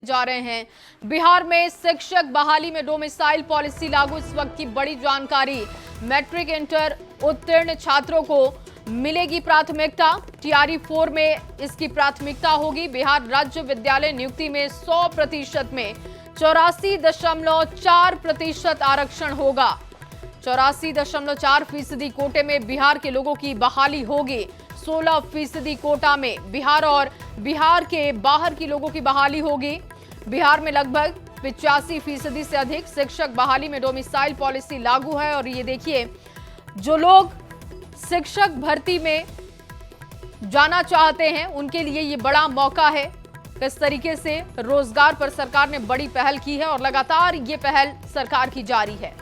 जा रहे हैं। बिहार में शिक्षक बहाली में डोमिसाइल पॉलिसी लागू। इस वक्त की बड़ी जानकारी। मैट्रिक इंटर उत्तीर्ण छात्रों को मिलेगी प्राथमिकता। टीआरई 4 में इसकी प्राथमिकता होगी। बिहार राज्य विद्यालय नियुक्ति में 100% में 84.4% आरक्षण होगा। 84.4% कोटे में बिहार के लोगों की बहाली होगी। 16% कोटा में बिहार और बिहार के बाहर के लोगों की बहाली होगी। बिहार में लगभग 85% से अधिक शिक्षक बहाली में डोमिसाइल पॉलिसी लागू है। और ये देखिए, जो लोग शिक्षक भर्ती में जाना चाहते हैं उनके लिए ये बड़ा मौका है। किस तरीके से रोजगार पर सरकार ने बड़ी पहल की है और लगातार ये पहल सरकार की जारी है।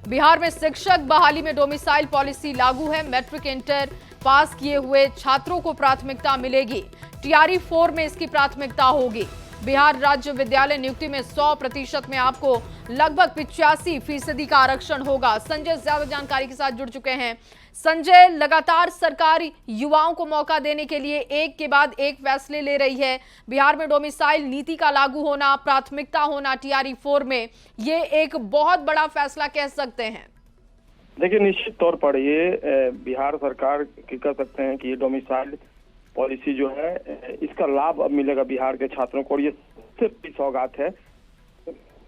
बिहार में शिक्षक बहाली में डोमिसाइल पॉलिसी लागू है। मैट्रिक इंटर पास किए हुए छात्रों को प्राथमिकता मिलेगी। टीआरई 4 में इसकी प्राथमिकता होगी। बिहार राज्य विद्यालय नियुक्ति में 100% में आपको लगभग 85% का आरक्षण होगा। संजय ज्यादा जानकारी के साथ जुड़ चुके हैं। संजय, लगातार सरकार युवाओं को मौका देने के लिए एक के बाद एक फैसले ले रही है। बिहार में डोमिसाइल नीति का लागू होना, प्राथमिकता होना टीआरई 4 में, ये एक बहुत बड़ा फैसला कह सकते हैं। देखिए, निश्चित तौर पर ये बिहार सरकार की कह सकते हैं कि ये डोमिसाइल पॉलिसी जो है इसका लाभ अब मिलेगा बिहार के छात्रों को। और ये सबसे बड़ी सौगात है।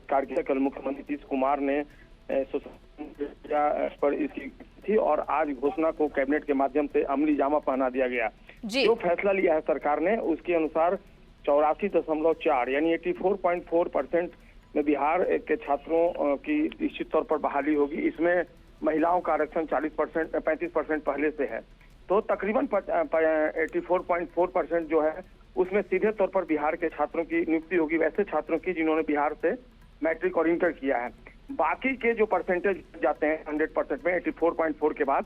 कल मुख्यमंत्री नीतीश कुमार ने सोशल मीडिया पर इसकी थी और आज घोषणा को कैबिनेट के माध्यम से अमली जामा पहना दिया गया। जो फैसला लिया है सरकार ने उसके अनुसार 84.4 यानी 84.4% में बिहार के छात्रों की निश्चित तौर पर बहाली होगी। इसमें महिलाओं का आरक्षण 35% पहले से है, तो तकरीबन 84.4% जो है उसमें सीधे तौर पर बिहार के छात्रों की नियुक्ति होगी, वैसे छात्रों की जिन्होंने बिहार से मैट्रिक और इंटर किया है। बाकी के जो परसेंटेज जाते हैं 100% में 84.4 के बाद,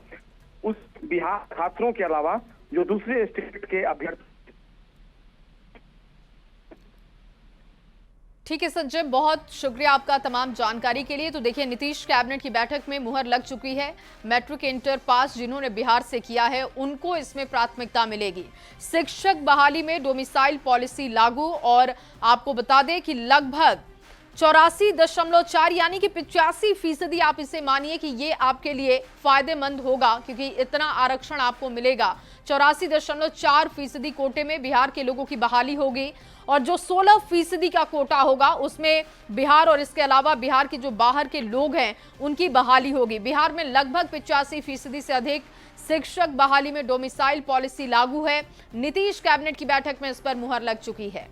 उस बिहार छात्रों के अलावा जो दूसरे स्टेट के अभ्यर्थी। ठीक है संजय, बहुत शुक्रिया आपका तमाम जानकारी के लिए। तो देखिए, नीतीश कैबिनेट की बैठक में मुहर लग चुकी है। मैट्रिक इंटर पास जिन्होंने बिहार से किया है उनको इसमें प्राथमिकता मिलेगी। शिक्षक बहाली में डोमिसाइल पॉलिसी लागू। और आपको बता दें कि लगभग 84.4 यानी कि 85% आप इसे मानिए कि ये आपके लिए फायदेमंद होगा, क्योंकि इतना आरक्षण आपको मिलेगा। 84.4% कोटे में बिहार के लोगों की बहाली होगी। और जो 16% का कोटा होगा उसमें बिहार और इसके अलावा बिहार के जो बाहर के लोग हैं उनकी बहाली होगी। बिहार में लगभग 85% से अधिक शिक्षक बहाली में डोमिसाइल पॉलिसी लागू है। नीतीश कैबिनेट की बैठक में इस पर मुहर लग चुकी है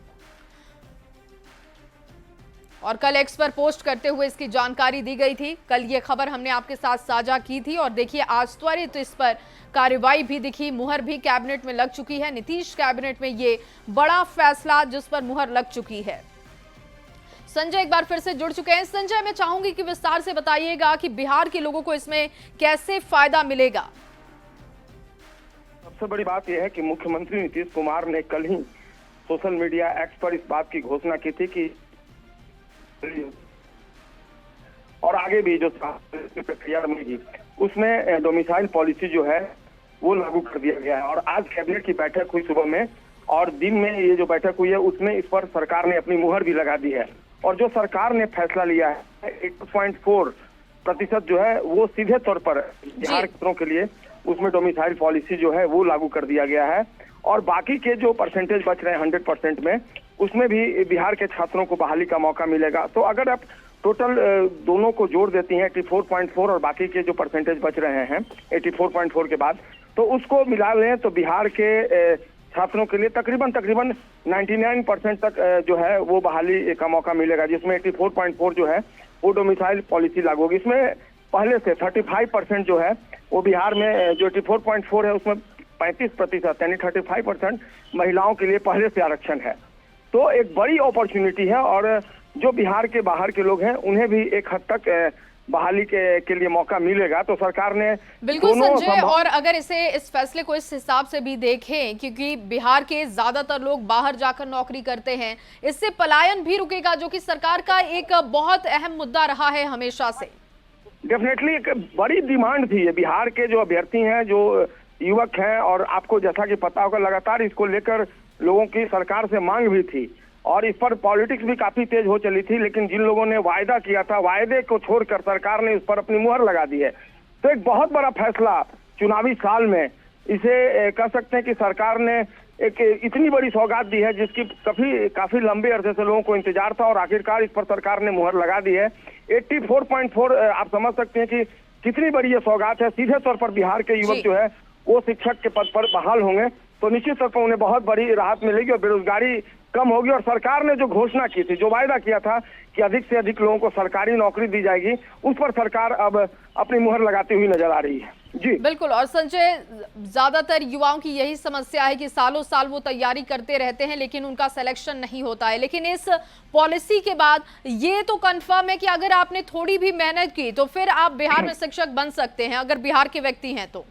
और कल एक्स पर पोस्ट करते हुए इसकी जानकारी दी गई थी। कल ये खबर हमने आपके साथ साझा की थी और देखिए, आज त्वरित इस पर कार्रवाई भी दिखी, मुहर भी कैबिनेट में लग चुकी है। नीतीश कैबिनेट में ये बड़ा फैसला जिस पर मुहर लग चुकी है। संजय एक बार फिर से जुड़ चुके हैं। संजय, मैं चाहूंगी कि विस्तार से बताइएगा कि बिहार के लोगों को इसमें कैसे फायदा मिलेगा। सबसे बड़ी बात यह है कि मुख्यमंत्री नीतीश कुमार ने कल ही सोशल मीडिया एक्स पर इस बात की घोषणा की थी कि और आगे भी जो प्रक्रिया रहेगी उसमें डोमिसाइल पॉलिसी जो है वो लागू कर दिया गया है। और आज कैबिनेट की बैठक हुई सुबह में और दिन में ये जो बैठक हुई है उसमें इस पर सरकार ने अपनी मुहर भी लगा दी है। और जो सरकार ने फैसला लिया है 8.4% जो है वो सीधे तौर पर बिहार छात्रों के लिए उसमें डोमिसाइल पॉलिसी जो है वो लागू कर दिया गया है। और बाकी के जो परसेंटेज बच रहे हैं 100% में, उसमें भी बिहार के छात्रों को बहाली का मौका मिलेगा। तो अगर आप टोटल दोनों को जोड़ देती हैं 84.4 और बाकी के जो परसेंटेज बच रहे हैं 84.4 के बाद, तो उसको मिला लें तो बिहार के छात्रों के लिए तकरीबन 99% तक जो है वो बहाली का मौका मिलेगा, जिसमें 84.4 जो है वो डोमिसाइल पॉलिसी लागू होगी। इसमें पहले से 35% जो है वो बिहार में जो 84.4 है उसमें 35% यानी 35% महिलाओं के लिए पहले से आरक्षण है। तो एक बड़ी अपॉर्चुनिटी है और जो बिहार के बाहर के लोग हैं उन्हें भी एक हद तक बहाली के लिए मौका मिलेगा। तो सरकार ने बिल्कुल संजय, और अगर इस फैसले को इस हिसाब से भी देखें, क्योंकि बिहार के ज्यादातर लोग बाहर जाकर नौकरी करते हैं, इससे पलायन भी रुकेगा, जो कि सरकार का एक बहुत अहम मुद्दा रहा है हमेशा से। डेफिनेटली एक बड़ी डिमांड थी। बिहार के जो अभ्यर्थी हैं, जो युवक हैं, और आपको जैसा कि पता होगा लगातार इसको लेकर लोगों की सरकार से मांग भी थी। और इस पर पॉलिटिक्स भी काफी तेज हो चली थी, लेकिन जिन लोगों ने वायदा किया था, वायदे को छोड़कर सरकार ने इस पर अपनी मुहर लगा दी है। तो एक बहुत बड़ा फैसला चुनावी साल में, इसे कह सकते हैं कि सरकार ने एक इतनी बड़ी सौगात दी है जिसकी काफी लंबे अरसे से लोगों को इंतजार था, और आखिरकार इस पर सरकार ने मुहर लगा दी है। 84.4 आप समझ सकते हैं कि कितनी बड़ी ये सौगात है। सीधे तौर पर बिहार के युवक जो है वो शिक्षक के पद पर बहाल होंगे, तो निश्चित तौर पर उन्हें बहुत बड़ी राहत मिलेगी और बेरोजगारी कम होगी। और सरकार ने जो घोषणा की थी, जो वायदा किया था कि अधिक से अधिक लोगों को सरकारी नौकरी दी जाएगी, उस पर सरकार अब अपनी मुहर लगाती हुई नजर आ रही है। जी बिल्कुल। और संजय, ज्यादातर युवाओं की यही समस्या है कि सालों साल वो तैयारी करते रहते हैं लेकिन उनका सिलेक्शन नहीं होता है। लेकिन इस पॉलिसी के बाद ये तो कंफर्म है कि अगर आपने थोड़ी भी मेहनत की तो फिर आप बिहार में शिक्षक बन सकते हैं, अगर बिहार के व्यक्ति हैं तो।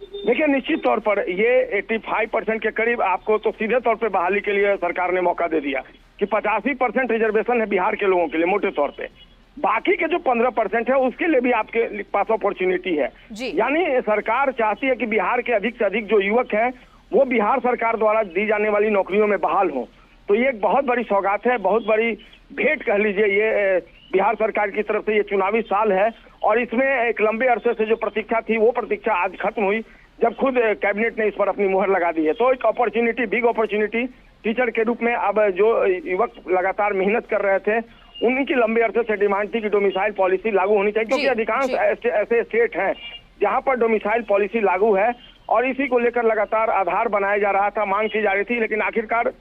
देखिए, निश्चित तौर पर ये 85% के करीब आपको तो सीधे तौर पे बहाली के लिए सरकार ने मौका दे दिया कि 85% रिजर्वेशन है बिहार के लोगों के लिए मोटे तौर पे। बाकी के जो 15% है उसके लिए भी आपके पास अपॉर्चुनिटी है। यानी सरकार चाहती है कि बिहार के अधिक से अधिक जो युवक हैं वो बिहार सरकार द्वारा दी जाने वाली नौकरियों में बहाल हों। तो ये एक बहुत बड़ी सौगात है, बहुत बड़ी भेंट कह लीजिए ये बिहार सरकार की तरफ से। ये चुनावी साल है और इसमें एक लंबे अरसे से जो प्रतीक्षा थी वो प्रतीक्षा आज खत्म हुई जब खुद कैबिनेट ने इस पर अपनी मुहर लगा दी है। तो एक अपॉर्चुनिटी, बिग अपॉर्चुनिटी टीचर के रूप में। अब जो युवक लगातार मेहनत कर रहे थे उनकी लंबे अरसे से डिमांड थी कि डोमिसाइल पॉलिसी लागू होनी चाहिए, क्योंकि अधिकांश ऐसे स्टेट हैं जहां पर डोमिसाइल पॉलिसी लागू है और इसी को लेकर लगातार आधार बनाया जा रहा था, मांग की जा रही थी। लेकिन आखिरकार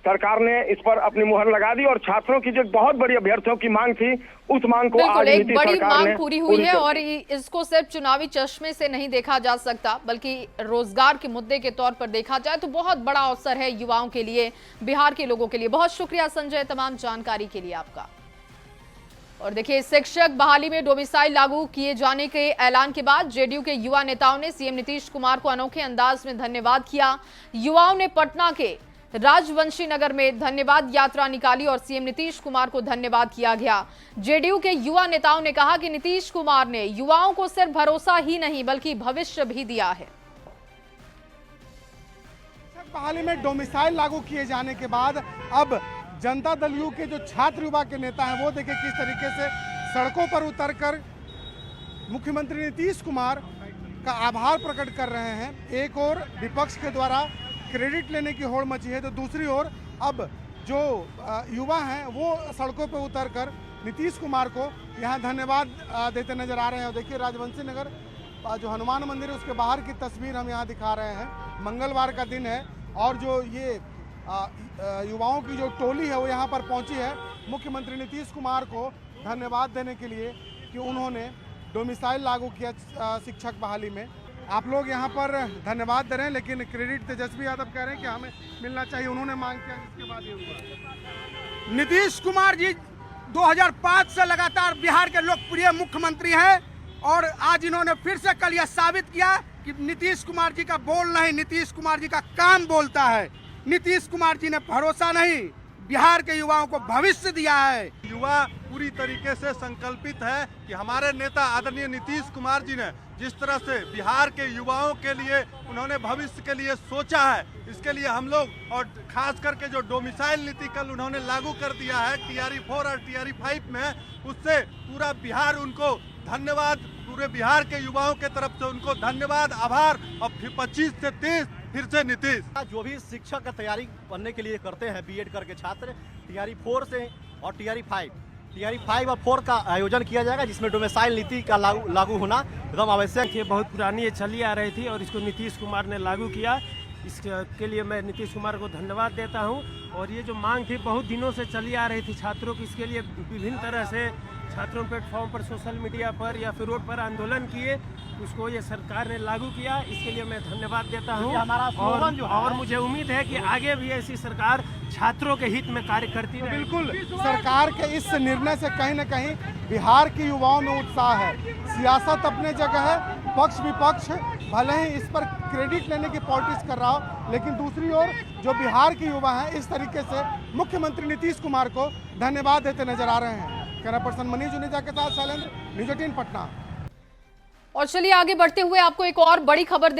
सरकार ने इस पर अपनी मुहर लगा दी और छात्रों की जो बहुत बड़ी अभ्यर्थियों की मांग थी उस मांग को आज एक बड़ी मांग पूरी हुई है। और इसको सिर्फ चुनावी चश्मे से नहीं देखा जा सकता बल्कि रोजगार के मुद्दे के तौर पर देखा जाए तो बहुत बड़ा अवसर है युवाओं के लिए, बिहार के लोगों के लिए। बहुत शुक्रिया संजय तमाम जानकारी के लिए आपका। और देखिए, शिक्षक बहाली में डोमिसाइल लागू किए जाने के ऐलान के बाद जेडीयू के युवा नेताओं ने सीएम नीतीश कुमार को अनोखे अंदाज में धन्यवाद किया। युवाओं ने पटना के राजवंशी नगर में धन्यवाद यात्रा निकाली और सीएम नीतीश कुमार को धन्यवाद किया गया। जेडीयू के युवा नेताओं ने कहा कि नीतीश कुमार ने युवाओं को सिर्फ भरोसा ही नहीं बल्कि भविष्य भी दिया है। बहाली में डोमिसाइल लागू किए जाने के बाद अब जनता दल यू के जो छात्र युवा के नेता हैं वो देखिए किस तरीके से सड़कों पर उतरकर मुख्यमंत्री नीतीश कुमार का आभार प्रकट कर रहे हैं। एक ओर विपक्ष के द्वारा क्रेडिट लेने की होड़ मची है तो दूसरी ओर अब जो युवा हैं वो सड़कों पर उतरकर नीतीश कुमार को यहाँ धन्यवाद देते नजर आ रहे हैं। और देखिए, राजवंशी नगर जो हनुमान मंदिर है उसके बाहर की तस्वीर हम यहाँ दिखा रहे हैं। मंगलवार का दिन है और जो ये युवाओं की जो टोली है वो यहाँ पर पहुँची है मुख्यमंत्री नीतीश कुमार को धन्यवाद देने के लिए कि उन्होंने डोमिसाइल लागू किया शिक्षक बहाली में। आप लोग यहाँ पर धन्यवाद दे रहे हैं लेकिन क्रेडिट तेजस्वी यादव कह रहे हैं कि हमें मिलना चाहिए, उन्होंने मांग किया जिसके बाद ये हुआ। नीतीश कुमार जी 2005 से लगातार बिहार के लोकप्रिय मुख्यमंत्री हैं और आज इन्होंने फिर से कल यह साबित किया कि नीतीश कुमार जी का बोल नहीं, नीतीश कुमार जी का काम बोलता है। नीतीश कुमार जी ने भरोसा नहीं, बिहार के युवाओं को भविष्य दिया है। युवा पूरी तरीके से संकल्पित है कि हमारे नेता आदरणीय नीतीश कुमार जी ने जिस तरह से बिहार के युवाओं के लिए उन्होंने भविष्य के लिए सोचा है, इसके लिए हम लोग और खास करके जो डोमिसाइल नीति कल उन्होंने लागू कर दिया है टीआरई 4 और टीआरई 5 में, उससे पूरा बिहार उनको धन्यवाद, पूरे बिहार के युवाओं के तरफ से उनको धन्यवाद, आभार। और 25 से 30 फिर से नीतीश। जो भी शिक्षक का तैयारी बनने के लिए करते हैं बीएड करके छात्र, टीआरई 4 से और टीआरई 5 और 4 का आयोजन किया जाएगा जिसमें डोमिसाइल नीति का लागू होना एकदम आवश्यक है। बहुत पुरानी ये चली आ रही थी और इसको नीतीश कुमार ने लागू किया, इसके लिए मैं नीतीश कुमार को धन्यवाद देता हूं। और ये जो मांग थी बहुत दिनों से चली आ रही थी छात्रों की, इसके लिए विभिन्न तरह से छात्रों प्लेटफॉर्म पर, सोशल मीडिया पर या फिर रोड पर आंदोलन किए, उसको ये सरकार ने लागू किया, इसके लिए मैं धन्यवाद देता हूँ। और मुझे उम्मीद है कि आगे भी ऐसी सरकार छात्रों के हित में कार्य करती है। बिल्कुल, सरकार के इस निर्णय से कहीं न कहीं बिहार के युवाओं में उत्साह है। सियासत अपने जगह है, पक्ष विपक्ष भले ही इस पर क्रेडिट लेने की पॉलिटिक्स कर रहा हो, लेकिन दूसरी ओर जो बिहार के युवा हैं इस तरीके से मुख्यमंत्री नीतीश कुमार को धन्यवाद देते नजर आ रहे हैं। कैमरा पर्सन मनीष जुनेजा के साथ शैलेंद्र, न्यूज़ 18 पटना। और चलिए आगे बढ़ते हुए आपको एक और बड़ी खबर